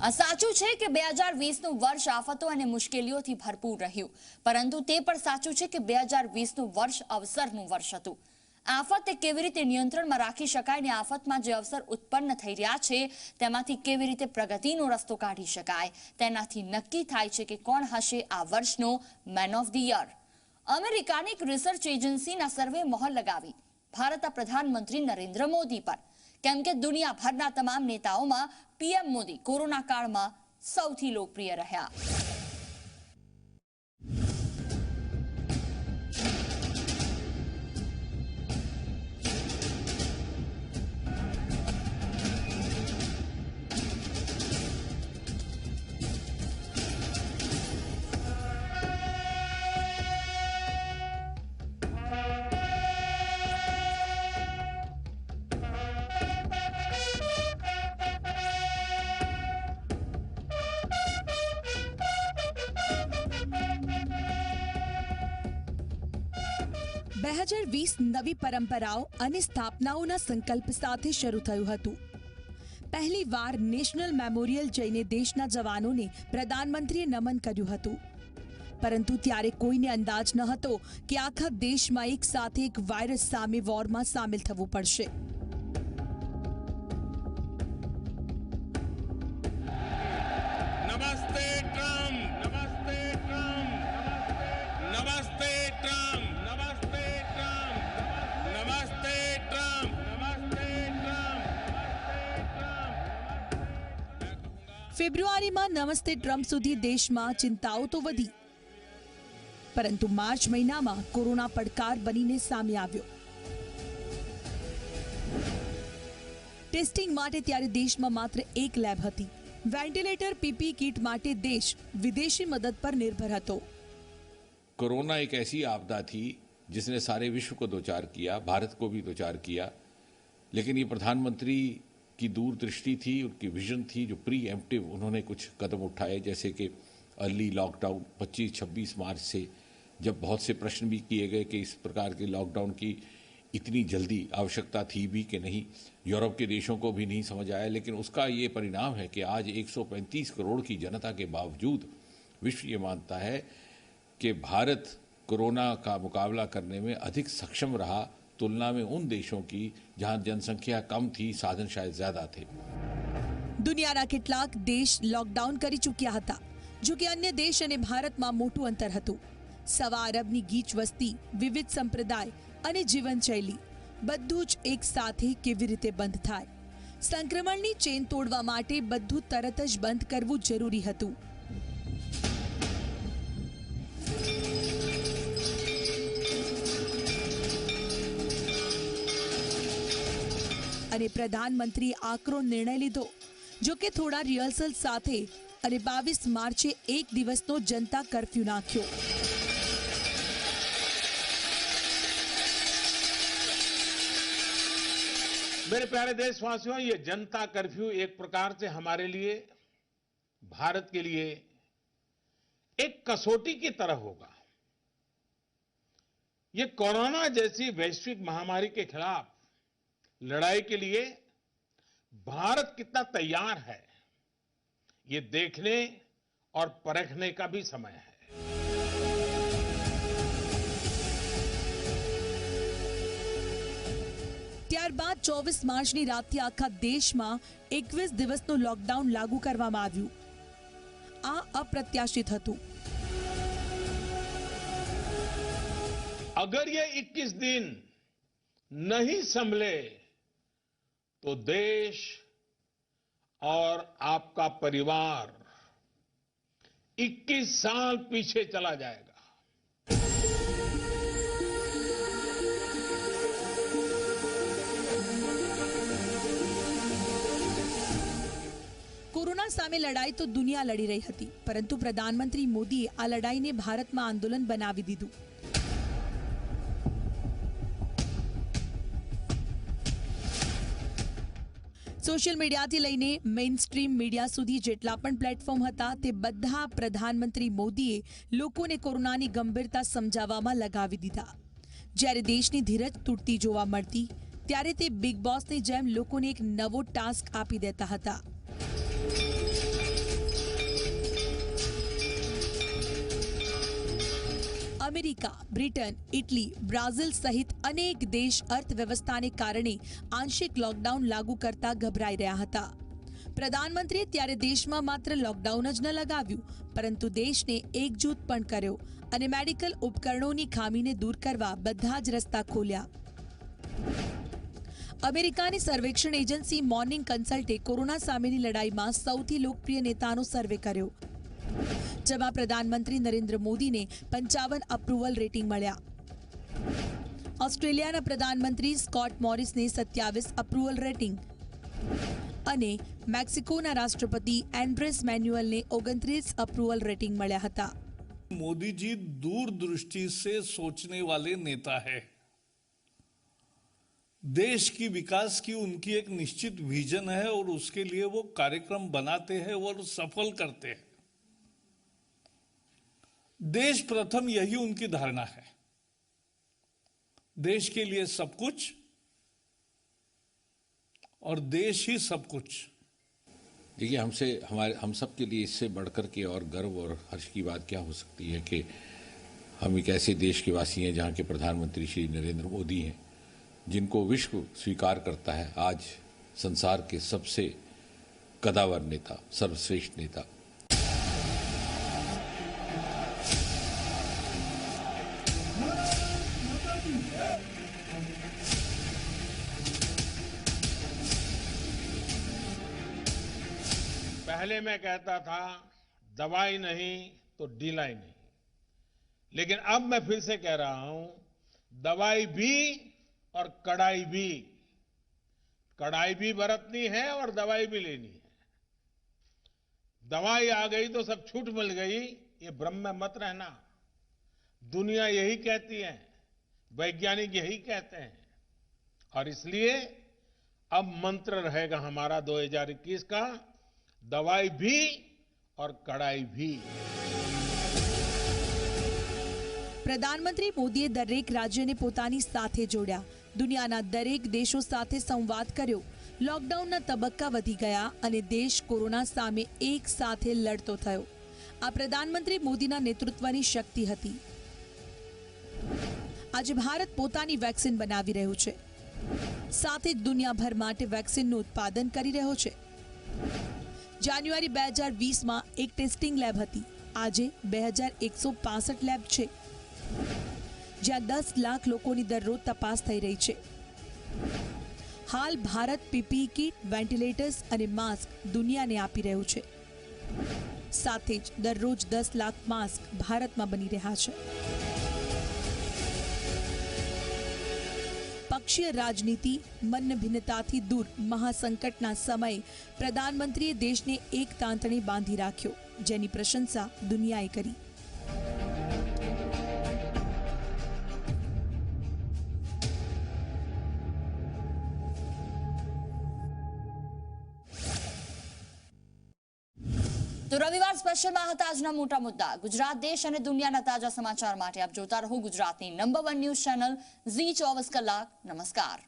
સાચું છે કે 2020નું વર્ષ આફતો અને મુશ્કેલીઓથી ભરપૂર રહ્યું, પરંતુ તે પણ સાચું છે કે 2020નું વર્ષ અવસરનું વર્ષ હતું। આફતે કેવી રીતે નિયંત્રણમાં રાખી શકાય ને આફતમાં જે અવસર ઉત્પન્ન થઈ રહ્યા છે તેમાંથી કેવી રીતે પ્રગતિનો રસ્તો કાઢી શકાય તેનાથી નક્કી થાય છે કે કોણ હશે આ વર્ષનો મેન ઓફ ધ યર। અમેરિકાની એક રિસર્ચ એજન્સીના સર્વે મહોર લગાવી ભારતના પ્રધાનમંત્રી નરેન્દ્ર મોદી પર, કેમ કે દુનિયાભરના તમામ નેતાઓમાં પીએમ મોદી કોરોના કાળમાં સૌથી લોકપ્રિય રહ્યા। નવી પરંપરાઓ અને સ્થાપનાઓના સંકલ્પ સાથે શરૂ થયું હતું। પહેલી વાર નેશનલ મેમોરિયલ જઈને દેશના જવાનોને પ્રધાનમંત્રીએ નમન કર્યું હતું, પરંતુ ત્યારે કોઈને અંદાજ ન હતો કે આખા દેશમાં એક સાથે એક વાયરસ સામે વોરમાં સામેલ થવું પડશે। નમસ્તે ટ્રમ્પ, નમસ્તે ટ્રમ્પ, નમસ્તે ટ્રમ્પ, નમસ્તે ટ્રમ્પ, નમસ્તે ટ્રમ્પ, નમસ્તે ટ્રમ્પ। ફેબ્રુઆરીમાં નમસ્તે ટ્રમ્પ સુધી દેશમાં ચિંતાઓ તો વધી, પરંતુ માર્ચ મહિનામાં કોરોના પડકાર બનીને સામે આવ્યો। ટેસ્ટિંગ માટે ત્યારે દેશમાં માત્ર એક લેબ હતી। વેન્ટિલેટર, पीपीई किट माटे देश विदेशी मदद पर निर्भर હતો। कोरोना एक ऐसी आपदा थी जिसने सारे विश्व को दो चार किया, भारत को भी दो चार किया, लेकिन ये प्रधानमंत्री की दूरदृष्टि थी, उनकी विजन थी, जो प्री एम्प्टिव उन्होंने कुछ कदम उठाए, जैसे कि अर्ली लॉकडाउन 25-26 मार्च से, जब बहुत से प्रश्न भी किए गए कि इस प्रकार के लॉकडाउन की इतनी जल्दी आवश्यकता थी भी कि नहीं, यूरोप के देशों को भी नहीं समझ आया, लेकिन उसका ये परिणाम है कि आज 135 करोड़ की जनता के बावजूद विश्व ये मानता है कि भारत कोरोना का मुकाबला करने में अधिक सक्षम रहा तुलना में उन देशों की जहां जनसंख्या कम थी, साधन शायद ज्यादा थे। દુનિયાના કેટલાક દેશ લોકડાઉન કરી ચૂક્યા હતા, જો કે અન્ય દેશ અને ભારતમાં મોટું અંતર હતું। સવા અરબની ગીચ વસ્તી, વિવિધ સંપ્રદાય અને જીવનશૈલી બધું જ એક સાથે કેવી રીતે બંધ થાય? સંક્રમણની ચેન તોડવા માટે બધું તરત જ બંધ કરવું જરૂરી હતું। અને પ્રધાનમંત્રીએ આકરો નિર્ણય લીધો, જો કે થોડા રિહર્સલ સાથે, અને 22 માર્ચે એક દિવસનો જનતા કર્ફ્યુ નાખ્યો। मेरे प्यारे देशवासियों, ये जनता कर्फ्यू एक प्रकार से हमारे लिए, भारत के लिए एक कसौटी की तरह होगा। ये कोरोना जैसी वैश्विक महामारी के खिलाफ लड़ाई के लिए भारत कितना तैयार है, ये देखने और परखने का भी समय है। ત્યારબાદ 24 માર્ચની રાતથી આખા દેશમાં 21 દિવસનું લોકડાઉન લાગુ કરવામાં આવ્યું। આ અપ્રત્યાશિત હતું। अगर ये 21 दिन नहीं संभले तो देश और आपका परिवार 21 साल पीछे चला जाएगा। કોરોના સામે લડાઈ તો દુનિયા લડી રહી હતી, પરંતુ પ્રધાનમંત્રી મોદીએ આ લડાઈને ભારતમાં આંદોલન બનાવી દીધું। સોશિયલ મીડિયાથી લઈને મેઇન સ્ટ્રીમ મીડિયા સુધી જેટલા પણ પ્લેટફોર્મ હતા તે બધા પ્રધાનમંત્રી મોદીએ લોકોને કોરોનાની ગંભીરતા સમજાવવામાં લગાવી દીધા। જ્યારે દેશની ધીરજ તૂટતી જોવા મળતી ત્યારે તે બિગ બોસની જેમ લોકોને એક નવો ટાસ્ક આપી દેતા હતા। અમેરિકા, બ્રિટન, ઇટલી, બ્રાઝિલ સહિત અનેક દેશ અર્થવ્યવસ્થાને કારણે આંશિક લોકડાઉન લાગુ કરતા ગભરાઈ રહ્યા હતા. પ્રધાનમંત્રીએ ત્યારે દેશમાં માત્ર લોકડાઉન જ ન લગાવ્યું, પરંતુ દેશને એકજૂથ પણ કર્યો અને મેડિકલ ઉપકરણોની ખામીને દૂર કરવા બધા જ રસ્તા ખોલ્યા. અમેરિકાની સર્વેક્ષણ એજન્સી મોર્નિંગ કન્સલ્ટે કોરોના સામેની લડાઈમાં સૌથી લોકપ્રિય નેતાનો સર્વે કર્યો, જેમાં પ્રધાનમંત્રી નરેન્દ્ર મોદીને 55 અપ્રુવલ રેટિંગ મળ્યા. ઓસ્ટ્રેલિયાના પ્રધાનમંત્રી સ્કોટ મોરિસને 27 અપ્રુવલ રેટિંગ અને મેક્સિકોના રાષ્ટ્રપતિ એન્ડ્રેસ મેન્યુઅલને 29 અપ્રુવલ રેટિંગ મળ્યા હતા. मोदी जी दूरदृष्टि से सोचने वाले नेता है. देश की विकास की उनकी एक निश्चित विजन है और उसके लिए वो कार्यक्रम बनाते हैं और सफल करते हैं. देश प्रथम, यही उनकी धारणा है. देश के लिए सब कुछ और देश ही सब कुछ. देखिए, हम सब के लिए इससे बढ़कर के और गर्व और हर्ष की बात क्या हो सकती है कि हम एक ऐसे देश के वासी हैं जहां के प्रधानमंत्री श्री नरेंद्र मोदी हैं, जिनको विश्व स्वीकार करता है आज संसार के सबसे कदावर नेता, सर्वश्रेष्ठ नेता. पहले मैं कहता था दवाई नहीं तो ढिलाई नहीं, लेकिन अब मैं फिर से कह रहा हूं दवाई भी और कड़ाई भी. कड़ाई भी बरतनी है और दवाई भी लेनी है. दवाई आ गई तो सब छूट मिल गई, ये भ्रम में मत रहना. दुनिया यही कहती है, वैज्ञानिक यही कहते हैं, और इसलिए अब मंत्र रहेगा हमारा 2021 का, दवाई भी और कड़ाई भी. પ્રધાનમંત્રી મોદીએ દરેક રાજ્યને પોતાની સાથે જોડ્યા, દુનિયાના દરેક દેશો સાથે સંવાદ કર્યો. લોકડાઉનના તબક્કા વધી ગયા અને દેશ કોરોના સામે એક સાથે લડતો થયો. આ પ્રધાનમંત્રી મોદીના નેતૃત્વની શક્તિ હતી. આજે ભારત પોતાની વેક્સિન બનાવી રહ્યું છે, સાથે જ દુનિયાભર માટે વેક્સિનનું ઉત્પાદન કરી રહ્યો છે. જાન્યુઆરી 2020માં એક ટેસ્ટિંગ લેબ હતી, આજે 2165 લેબ છે, જ્યાં 10 લાખ લોકોની દરરોજ તપાસ થઈ રહી છે. હાલ ભારત પીપીઈ કિટ, વેન્ટિલેટર્સ અને માસ્ક દુનિયાને આપી રહ્યું છે. સાથે જ દરરોજ 10 લાખ માસ્ક ભારતમાં બની રહ્યા છે. પક્ષીય રાજનીતિ, મન ભિન્નતાથી દૂર મહાસંકટના સમયે પ્રધાનમંત્રીએ દેશને એક તાંતણે બાંધી રાખ્યો, જેની પ્રશંસા દુનિયાએ કરી. તો રવિવાર સ્પેશિયલમાં હતા આજના મોટા મુદ્દા. ગુજરાત, દેશ અને દુનિયાના તાજા સમાચાર માટે આપ જોતા રહો ગુજરાતની નંબર 1 ન્યૂઝ ચેનલ ઝી 24 કલાક. નમસ્કાર.